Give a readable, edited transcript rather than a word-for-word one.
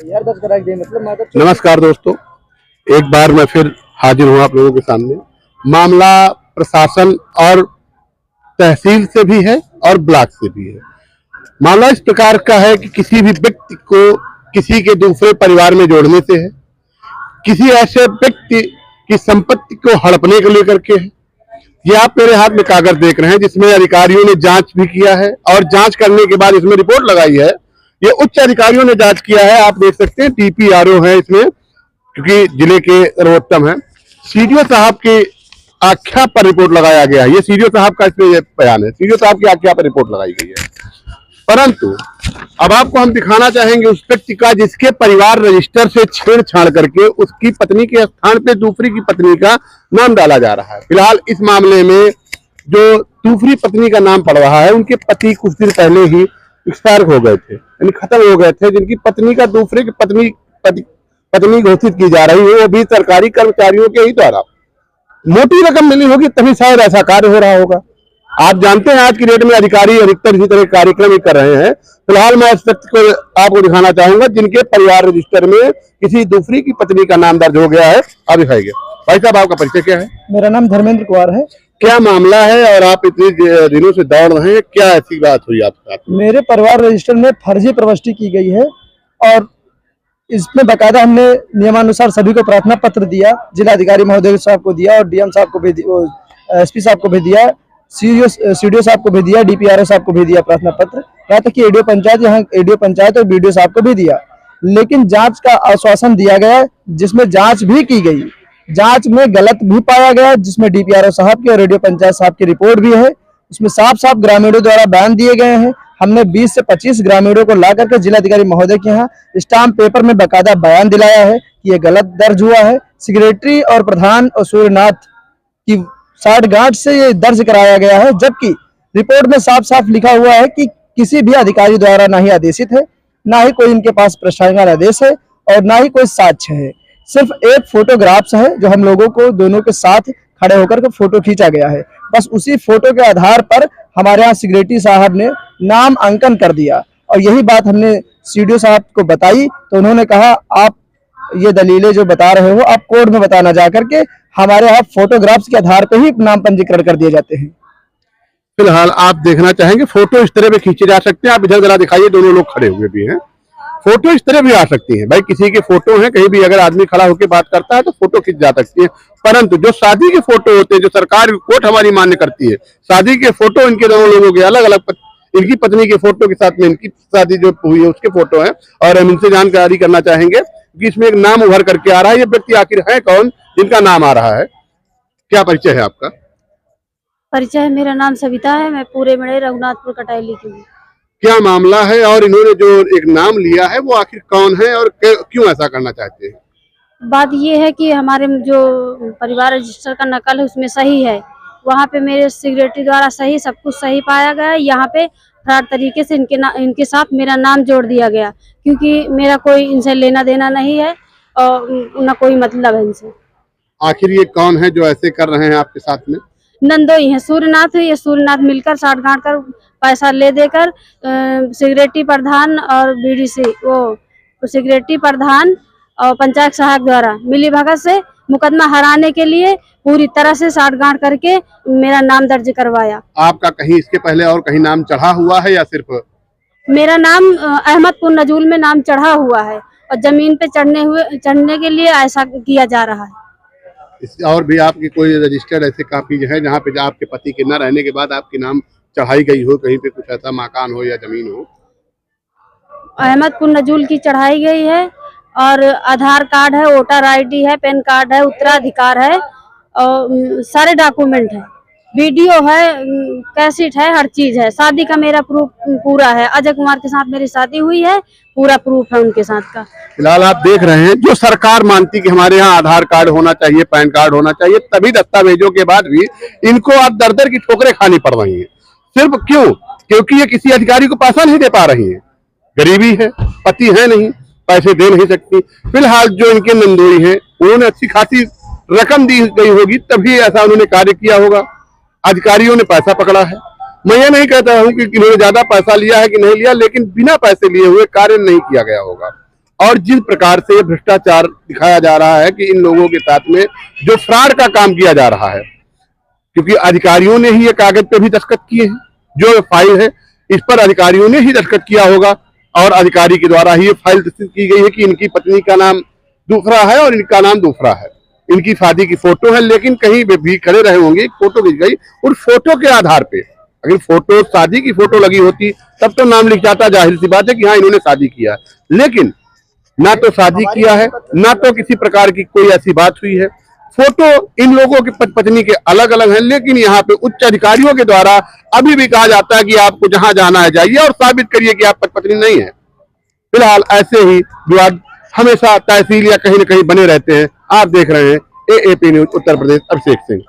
नमस्कार दोस्तों, एक बार मैं फिर हाजिर हूँ आप लोगों के सामने। मामला प्रशासन और तहसील से भी है और ब्लॉक से भी है। मामला इस प्रकार का है कि किसी भी व्यक्ति को किसी के दूसरे परिवार में जोड़ने से है, किसी ऐसे व्यक्ति की संपत्ति को हड़पने को लेकर के है। ये आप मेरे हाथ में कागज देख रहे हैं जिसमें अधिकारियों ने जांच भी किया है और जांच करने के बाद इसमें रिपोर्ट लगाई है। ये उच्च अधिकारियों ने जांच किया है, आप देख सकते हैं TPRO है इसमें, क्योंकि जिले के सर्वोत्तम है। CDO साहब की आख्या पर रिपोर्ट लगाया गया है। ये CDO साहब का इसमें ये बयान है, CDO साहब की आख्या पर रिपोर्ट लगाई गई है। परंतु अब आपको हम दिखाना चाहेंगे उस व्यक्ति का जिसके परिवार रजिस्टर से छेड़छाड़ करके उसकी पत्नी के स्थान पे दूसरी की पत्नी का नाम डाला जा रहा है। फिलहाल इस मामले में जो दूसरी पत्नी का नाम पड़ रहा है, उनके पति कुछ दिन पहले ही एक्सपायर हो गए थे, यानी खत्म हो गए थे, जिनकी पत्नी का दूसरे की पत्नी घोषित की जा रही है, वो भी सरकारी कर्मचारियों के ही द्वारा। मोटी रकम मिली होगी तभी शायद ऐसा कार्य हो रहा होगा। आप जानते हैं आज की डेट में अधिकारी अधिकतर इसी तरह कार्यक्रम ही कर रहे हैं। फिलहाल मैं इस व्यक्ति को आपको दिखाना चाहूंगा जिनके परिवार रजिस्टर में किसी दूसरी की पत्नी का नाम दर्ज हो गया है। आप दिखाइए। भाई साहब, आपका परिचय क्या है? मेरा नाम धर्मेंद्र कुमार है। क्या मामला है और आप इतने दिनों से दौड़ रहे हैं, क्या ऐसी बात हुई आपके साथ? मेरे परिवार रजिस्टर में फर्जी प्रविष्टि की गई है और इसमें बकायदा हमने नियमानुसार सभी को प्रार्थना पत्र दिया, जिलाधिकारी महोदय साहब को दिया और DM साहब को भी, SP साहब को भी दिया, CDO साहब को भी दिया, DPRO साहब को भी दिया प्रार्थना पत्र, यहाँ तक कि ADO पंचायत और BDO साहब को भी दिया। लेकिन जांच का आश्वासन दिया गया जिसमें जांच भी की गई, जांच में गलत भी पाया गया, जिसमें DPRO साहब की और रेडियो पंचायत साहब की रिपोर्ट भी है। उसमें साफ साफ ग्रामीणों द्वारा बयान दिए गए हैं। हमने 20 से 25 ग्रामीणों को ला करके जिलाधिकारी महोदय के यहाँ स्टाम्प पेपर में बकायदा बयान दिलाया है कि ये गलत दर्ज हुआ है। सेक्रेटरी और प्रधान और सूर्यनाथ की साठगांठ से ये दर्ज कराया गया है, जबकि रिपोर्ट में साफ साफ लिखा हुआ है कि किसी भी अधिकारी द्वारा ना ही आदेशित है, ना ही कोई इनके पास प्रशासनिक आदेश है और ना ही कोई साक्ष्य है। सिर्फ एक फोटोग्राफ्स है जो हम लोगों को दोनों के साथ खड़े होकर के फोटो खींचा गया है। बस उसी फोटो के आधार पर हमारे यहाँ सेक्रेटरी साहब ने नाम अंकन कर दिया और यही बात हमने CDO साहब को बताई तो उन्होंने कहा आप ये दलीलें जो बता रहे हो आप कोर्ट में बताना जा करके, हमारे यहाँ फोटोग्राफ्स के आधार पर ही नाम पंजीकरण कर दिए जाते हैं। फिलहाल आप देखना चाहेंगे फोटो इस तरह पे खींचे जा सकते हैं। आप इधर जरा दिखाइए, दोनों लोग खड़े हुए भी हैं। फोटो इस तरह भी आ सकती है भाई, किसी के फोटो है, कहीं भी अगर आदमी खड़ा होकर बात करता है तो फोटो खींच जा सकती है। परंतु जो शादी के फोटो होते हैं, जो सरकार कोर्ट हमारी मान्य करती है, शादी के फोटो इनके दोनों लोगों के अलग अलग, इनकी पत्नी के फोटो के साथ में इनकी शादी जो हुई है उसके फोटो है। और हम इनसे जानकारी करना चाहेंगे कि इसमें एक नाम उभर करके आ रहा है, ये व्यक्ति आखिर है कौन जिनका नाम आ रहा है? क्या परिचय है आपका? परिचय है, मेरा नाम सविता है, मैं पूरे बड़े रघुनाथपुर कटाइली की हूँ। क्या मामला है और इन्होंने जो एक नाम लिया है वो आखिर कौन है और क्यों ऐसा करना चाहते हैं? बात ये है कि हमारे जो परिवार रजिस्टर का नकल है उसमें सही है, वहाँ पे मेरे सेक्रेटरी द्वारा सही सब कुछ सही पाया गया। यहाँ पे फ्रॉड तरीके से इनके साथ मेरा नाम जोड़ दिया गया, क्योंकि मेरा कोई इनसे लेना देना नहीं है और न कोई मतलब है इनसे। आखिर ये कौन है जो ऐसे कर रहे हैं आपके साथ में? नंदोई है, सूर्यनाथ है, ये सूर्यनाथ मिलकर साठगांठ कर पैसा ले देकर सेक्रेटरी प्रधान और BDC वो सेक्रेटरी प्रधान और पंचायत सहायक द्वारा मिली भगत से मुकदमा हराने के लिए पूरी तरह से साठगांठ करके मेरा नाम दर्ज करवाया। आपका कहीं इसके पहले और कहीं नाम चढ़ा हुआ है या सिर्फ? मेरा नाम अहमदपुर नजूल में नाम चढ़ा हुआ है और जमीन पे चढ़ने के लिए ऐसा किया जा रहा है। और भी आपकी कोई रजिस्टर्ड ऐसे कापी है जहाँ पे आपके पति के न रहने के बाद आपके नाम चढ़ाई गई हो, कहीं पे कुछ ऐसा मकान हो या जमीन हो? अहमदपुर नजूल की चढ़ाई गई है और आधार कार्ड है, वोटर ID है, पैन कार्ड है, उत्तराधिकार है और सारे डॉक्यूमेंट है, वीडियो है, कैसेट है, हर चीज है। शादी का मेरा प्रूफ पूरा है, अजय कुमार के साथ मेरी शादी हुई है, पूरा प्रूफ है उनके साथ का। फिलहाल आप देख रहे हैं जो सरकार मानती कि हमारे यहाँ आधार कार्ड होना चाहिए, पैन कार्ड होना चाहिए, तभी दस्तावेजों के बाद भी इनको आप दर दर की ठोकरें खानी पड़ रही हैं। सिर्फ क्यों? क्योंकि ये किसी अधिकारी को पैसा नहीं दे पा रही है, गरीबी है, पति है नहीं, पैसे दे नहीं सकती। फिलहाल जो इनके नंदोई हैं उन्होंने अच्छी खासी रकम दी गई होगी तभी ऐसा उन्होंने कार्य किया होगा। अधिकारियों ने पैसा पकड़ा है। मैं ये नहीं कहता हूं कि इन्होंने ज्यादा पैसा लिया है कि नहीं लिया, लेकिन बिना पैसे लिए हुए कार्य नहीं किया गया होगा। और जिस प्रकार से भ्रष्टाचार दिखाया जा रहा है कि इन लोगों के साथ में जो फ्रॉड का काम किया जा रहा है, क्योंकि अधिकारियों ने ही ये कागज पे भी दस्तखत किए हैं, जो फाइल है इस पर अधिकारियों ने ही दस्तखत किया होगा और अधिकारी के द्वारा ही ये फाइल दस्तखत की गई है कि इनकी पत्नी का नाम दूसरा है और इनका नाम दूसरा है, इनकी शादी की फोटो है, लेकिन कहीं भी खड़े रहे होंगे, फोटो खींच गई, उस फोटो के आधार पे अगर फोटो शादी की फोटो लगी होती तब तो नाम लिख जाता, जाहिर सी बात है कि हाँ इन्होंने शादी किया, लेकिन ना तो शादी किया है, ना तो किसी प्रकार की कोई ऐसी बात हुई है। फोटो इन लोगों के पत्नी के अलग अलग हैं, लेकिन यहाँ पे उच्च अधिकारियों के द्वारा अभी भी कहा जाता है कि आपको जहां जाना है जाइए और साबित करिए कि आप पत्नी नहीं है। फिलहाल ऐसे ही विवाद हमेशा तहसील या कहीं न कहीं बने रहते हैं। आप देख रहे हैं AAP न्यूज उत्तर प्रदेश, अभिषेक सिंह।